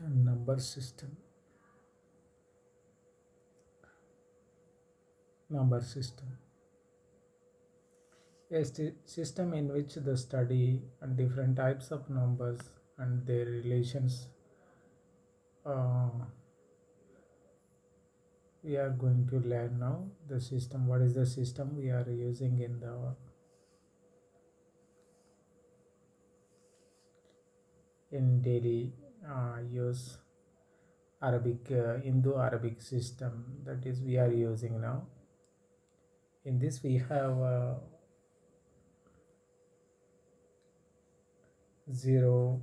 Number system. Number system. A system in which the study and different types of numbers and their relations. uh, we are going to learn now the system. What is the system we are using in the in daily use? Arabic, Indo-Arabic system, that is we are using now. In this we have 0,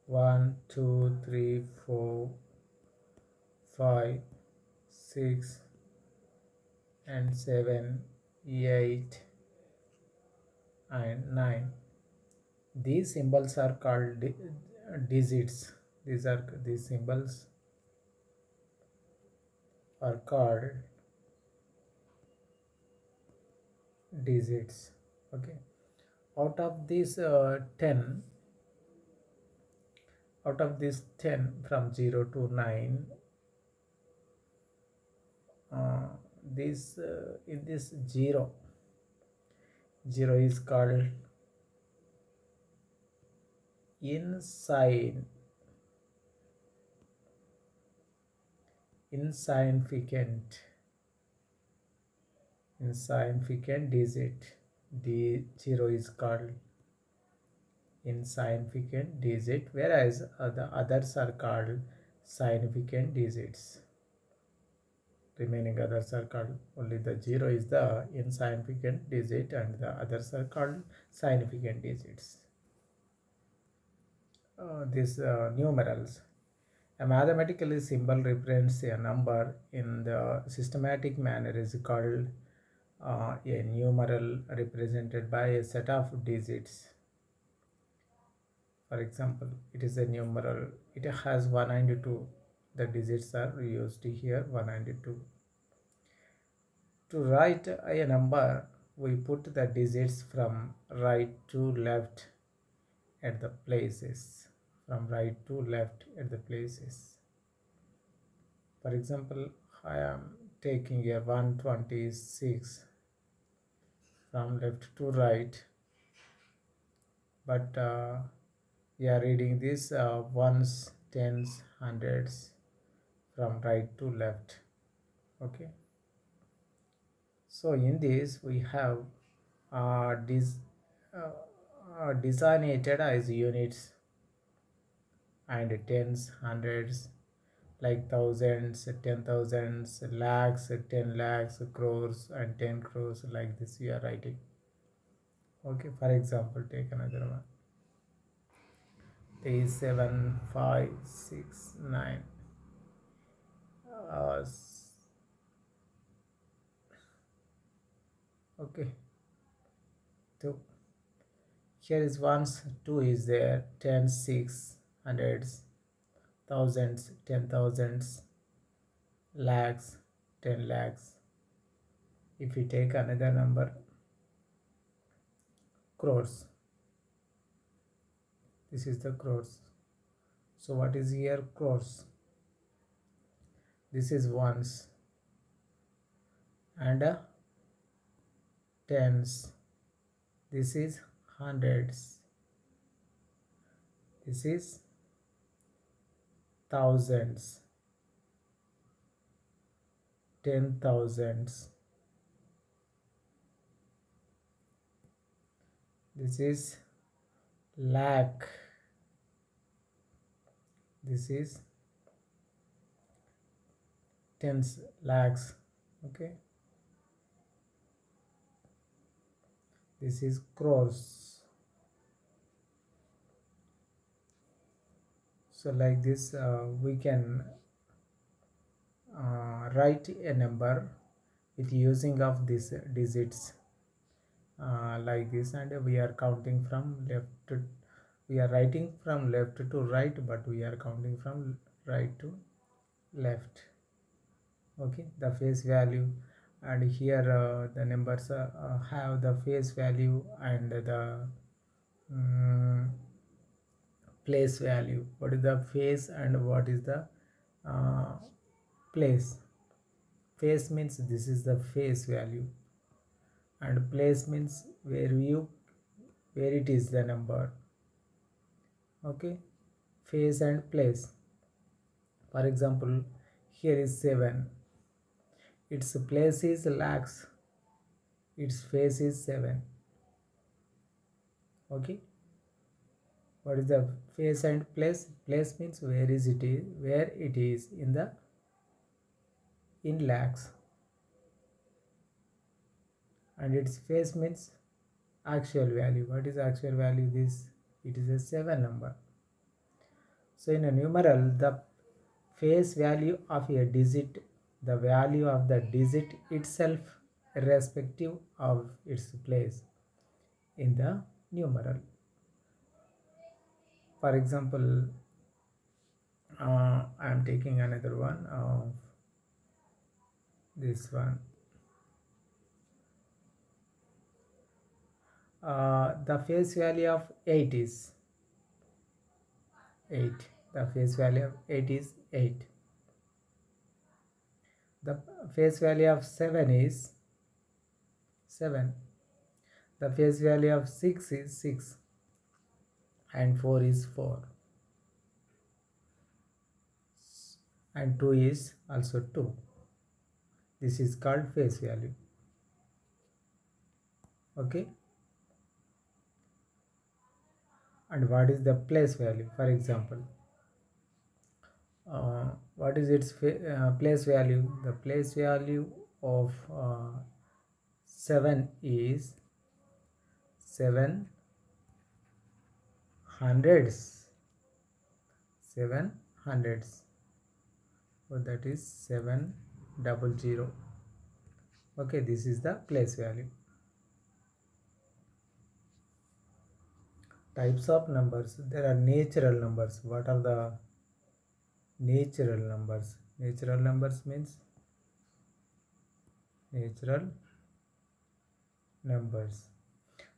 1, 2, 3, 4, 5, 6 and 7, 8 and 9. These symbols are called digits. These symbols are called digits. Okay. Out of these 10, out of this 10 from 0 to 9, in this 0 is called insignificant digit. D0 is called insignificant digit, whereas the others are called significant digits. Remaining others are called, only the 0 is the insignificant digit and the others are called significant digits. These numerals. A mathematical symbol represents a number in the systematic manner is called a numeral represented by a set of digits. For example, it is a numeral. It has 192. The digits are used here, 192. To write a number, we put the digits from right to left at the places. From right to left at the places. For example, I am taking a 126 from left to right, but we are reading this ones, tens, hundreds from right to left. Okay. So in this we have designated as units and tens, hundreds, like thousands, 10,000s, lakhs, 10 lakhs, crores and 10 crores, like this we are writing. Okay, for example, take another one. 3, 7, 5, 6, 9. Okay. 2. Here is ones, 2 is there, 10, 6, hundreds, thousands, 10,000s, lakhs, 10 lakhs. If we take another number, crores. This is the crores. So what is here? Crores. This is ones and tens. This is hundreds. This is thousands, 10,000s. This is lakh. This is tens, lakhs. Okay. This is crores. So like this we can write a number with using of these digits like this, and we are counting from left to, we are writing from left to right, but we are counting from right to left. Okay, the face value, and here the numbers have the face value and the place value. What is the face and what is the uh, place? Face means this is the face value, and place means where it is the number. Okay, face and place. For example, here is 7. Its place is lakhs. Its face is 7. Okay. What is the face and place? Place means where it is in lakhs, and its face means actual value. What is actual value? It is a 7 number. So in a numeral, the face value of a digit, the value of the digit itself, irrespective of its place in the numeral. For example, I am taking another one of this one. The face value of 8 is 8. The face value of 8 is 8. The face value of 7 is 7. The face value of 6 is 6. And 4 is 4. And 2 is also 2. This is called face value. Okay. And what is the place value? For example, what is its place value? The place value of 7 is 7 hundreds. 7 hundreds. So that is 700. Okay, this is the place value. Types of numbers. There are natural numbers. What are the natural numbers? Natural numbers means natural numbers.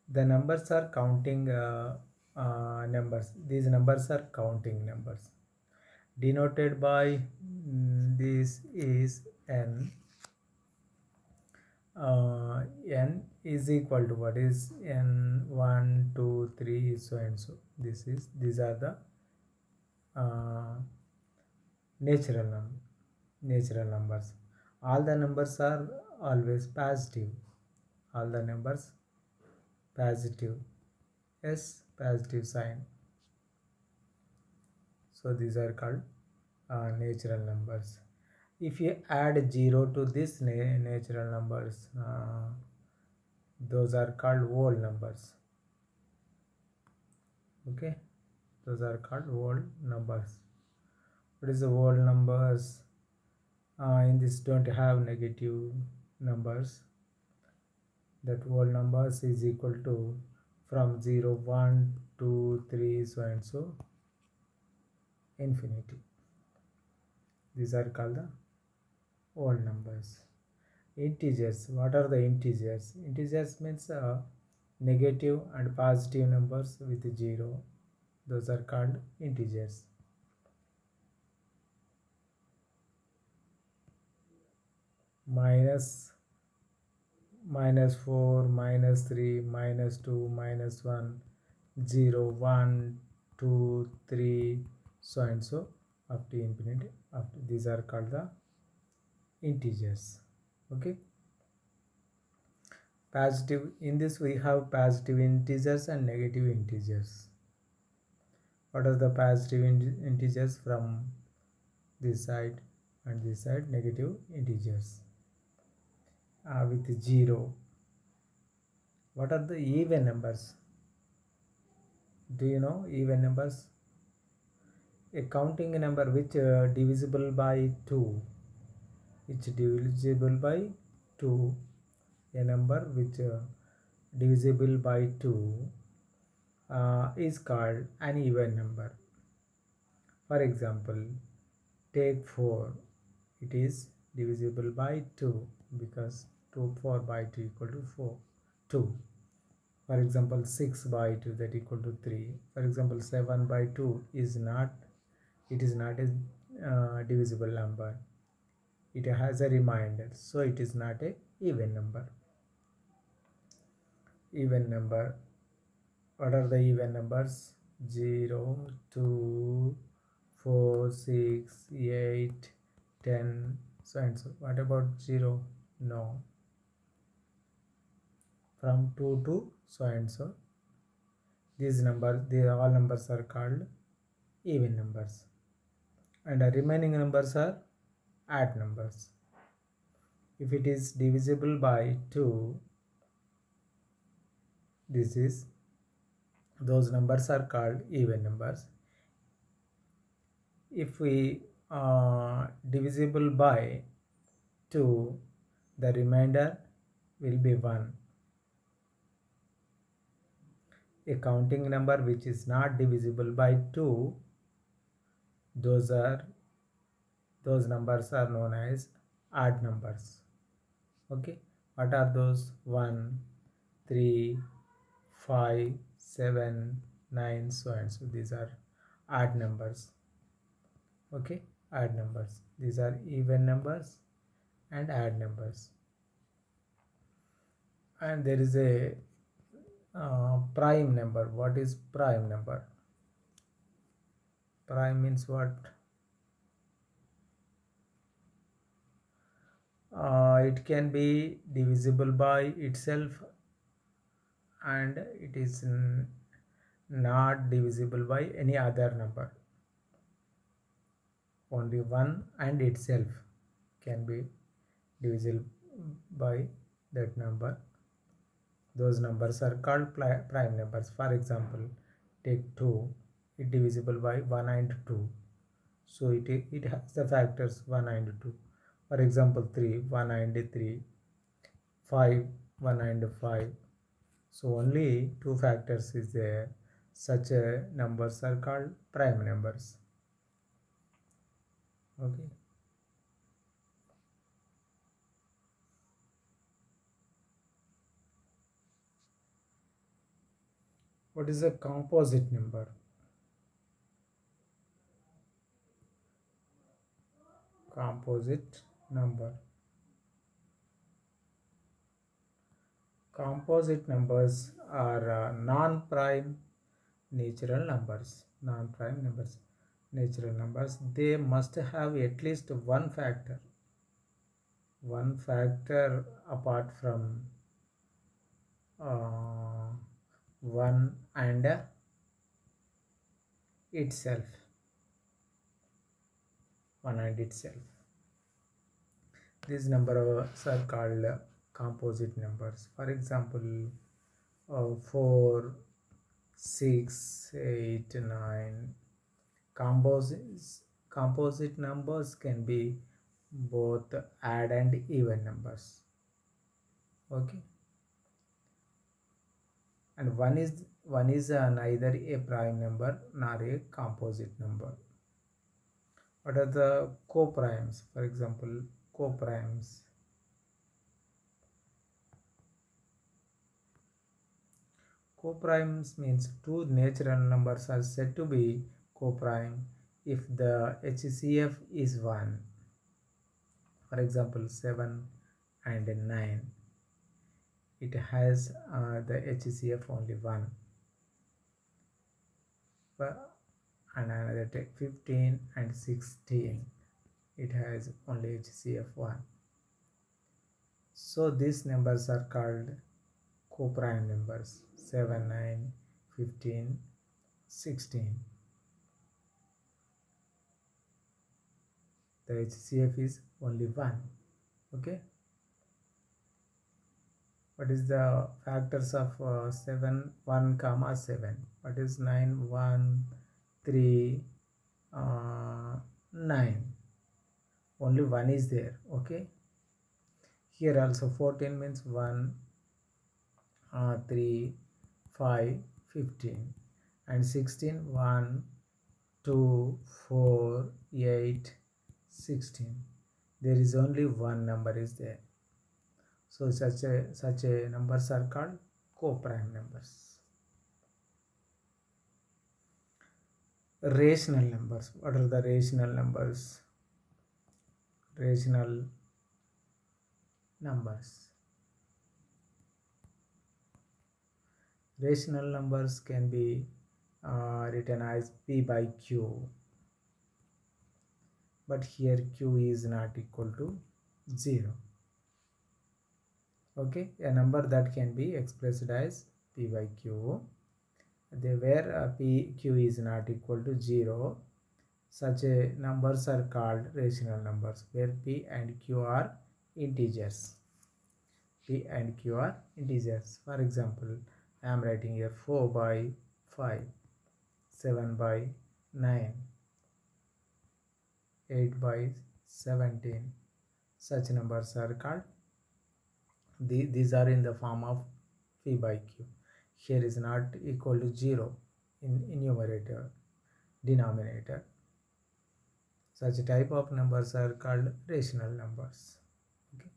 The numbers are counting numbers. These numbers are counting numbers. Denoted by this is n. N is equal to what is n, 1, 2, 3, so and so. These are the natural numbers. All the numbers are always positive. All the numbers positive. Yes, positive sign. So these are called natural numbers. If you add 0 to this natural numbers, those are called whole numbers. Okay, those are called whole numbers. What is the whole numbers? In this don't have negative numbers. That whole numbers is equal to from 0, 1, 2, 3, so and so infinity. These are called the whole numbers. Integers. What are the integers? Integers means negative and positive numbers with 0. Those are called integers. Minus 4, -3, -2, -1, 0, 1, 2, 3, so and so up to infinity. These are called the integers. Okay. Positive. In this we have positive integers and negative integers. What are the positive integers? From this side and this side, negative integers with 0. What are the even numbers? Do you know even numbers? A counting number which divisible by 2. It's divisible by 2. A number which divisible by 2 is called an even number. For example, take 4. It is divisible by 2 because 4 by 2 equal to 2. For example, 6 by 2 that equal to 3. For example, 7 by 2 is not, it is not a divisible number. It has a remainder, so it is not a even number. Even number. What are the even numbers? 0, 2, 4, 6, 8, 10, so and so. What about 0? No. From 2 to so and so. These numbers, all numbers are called even numbers. And the remaining numbers are odd numbers. If it is divisible by 2, those numbers are called even numbers. If we divisible by 2, the remainder will be 1. A counting number which is not divisible by 2, those numbers are known as odd numbers. Okay, what are those? 1, 3, 5, 7, 9, so and so. These are odd numbers. Okay, odd numbers. These are even numbers and odd numbers. And there is a prime number. What is prime number? Prime means what? It can be divisible by itself, and it is not divisible by any other number. Only 1 and itself can be divisible by that number. Those numbers are called prime numbers. For example, take 2, it divisible by 1 and 2. So it has the factors 1 and 2. For example, 3, 1 and 3, 5, 1 and 5. So only 2 factors is there. Such numbers are called prime numbers. Okay. What is a composite number? Composite number. Composite numbers are non-prime natural numbers. Non-prime numbers. Natural numbers. They must have at least one factor. One factor apart from 1 and itself. 1 and itself. These numbers are called composite numbers. For example, 4, 6, 8, 9. Composite numbers can be both odd and even numbers. Okay. And one is neither a prime number nor a composite number. What are the coprimes? For example, coprimes. Coprimes means two natural numbers are said to be coprime if the HCF is 1. For example, 7 and 9. It has the HCF only 1. And another take 15 and 16. It has only HCF 1. So these numbers are called coprime numbers. 7, 9, 15, 16. The HCF is only 1. Okay. What is the factors of 7, 1, comma 7? What is 9, 1, 3, 9? Only 1 is there. Okay. Here also 14 means 1, 3, 5, 15. And 16, 1, 2, 4, 8, 16. There is only one number is there. So such a numbers are called co-prime numbers. Rational numbers. What are the rational numbers? Rational numbers. Rational numbers can be written as P by Q, but here Q is not equal to 0. Okay, a number that can be expressed as P by Q, where Q is not equal to 0, such numbers are called rational numbers, where P and Q are integers. P and Q are integers. For example, I am writing here 4 by 5, 7 by 9, 8 by 17. Such numbers are called, these are in the form of P by Q. Here is not equal to 0 in numerator, denominator. Such type of numbers are called rational numbers. Okay.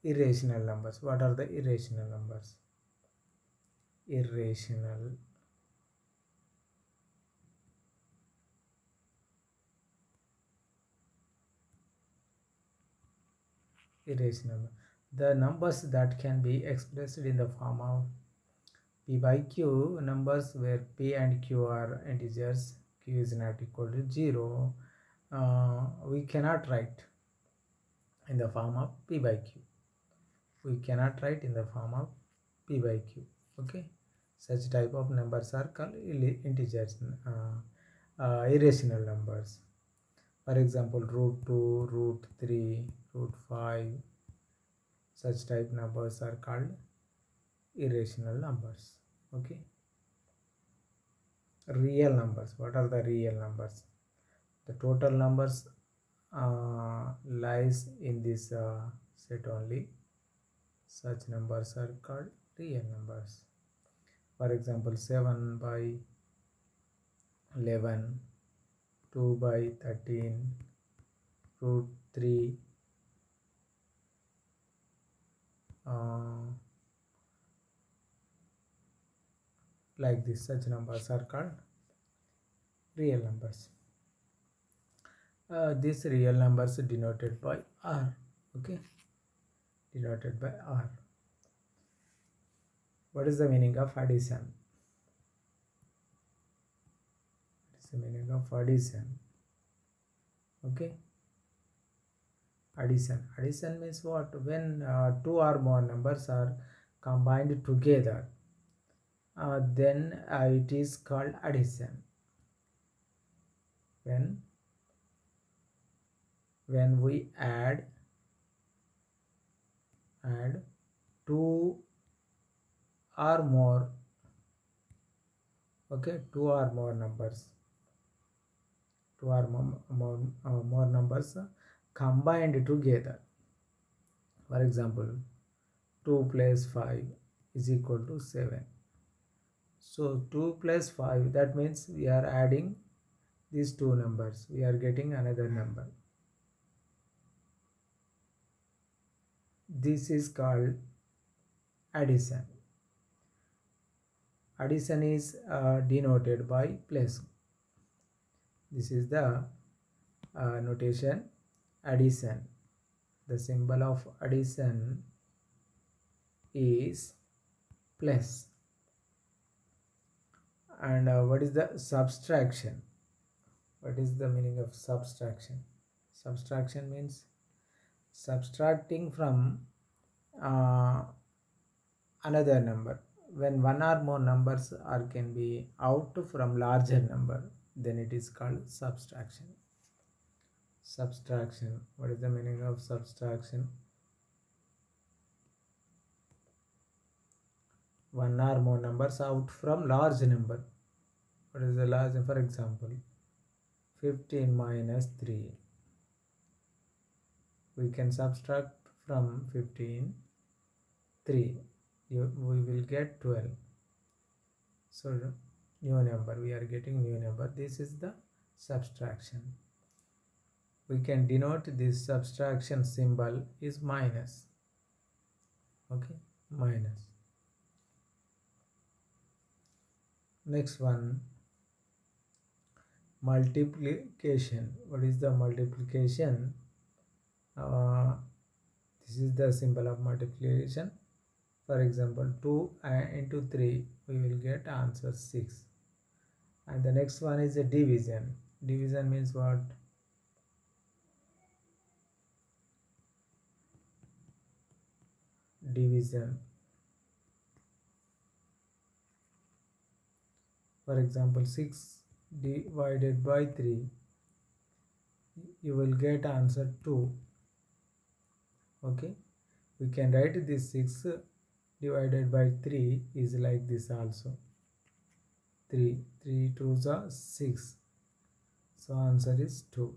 Irrational numbers. What are the irrational numbers? Irrational the numbers that can be expressed in the form of P by Q, numbers where P and Q are integers, Q is not equal to 0, we cannot write in the form of P by Q. We cannot write in the form of P by Q. Okay, such type of numbers are called integers, irrational numbers. For example, root 2, root 3, root 5, such type numbers are called irrational numbers. Okay. Real numbers. What are the real numbers? The total numbers lies in this set only. Such numbers are called real numbers. For example, 7 by 11, 2 by 13, root 3, like this. Such numbers are called real numbers. These real numbers are denoted by R. Okay, denoted by R. What is the meaning of addition? What is the meaning of addition? Okay, addition means what? When two or more numbers are combined together, then it is called addition. When we add two or more, okay, two or more numbers, more numbers combined together. For example, 2 plus 5 is equal to 7. So 2 plus 5, that means we are adding these two numbers, we are getting another number. This is called addition. Addition is denoted by plus. This is the notation addition. The symbol of addition is plus. And what is the subtraction? What is the meaning of subtraction? Subtraction means subtracting from another number. When one or more numbers can be out from larger number, then it is called subtraction. Subtraction. What is the meaning of subtraction? One or more numbers out from large number. What is the large? For example, 15 minus 3. We can subtract from 15 3. We will get 12. So new number, we are getting new number. This is the subtraction. We can denote this subtraction symbol is minus. Okay, minus. Next one, multiplication. What is the multiplication? This is the symbol of multiplication. For example, 2 into 3, we will get answer 6. And the next one is a division. Division means what? Division. For example, 6 divided by 3, you will get answer 2. Okay, we can write this 6 divided by 3 is like this also. 3 2s are 6. So answer is 2.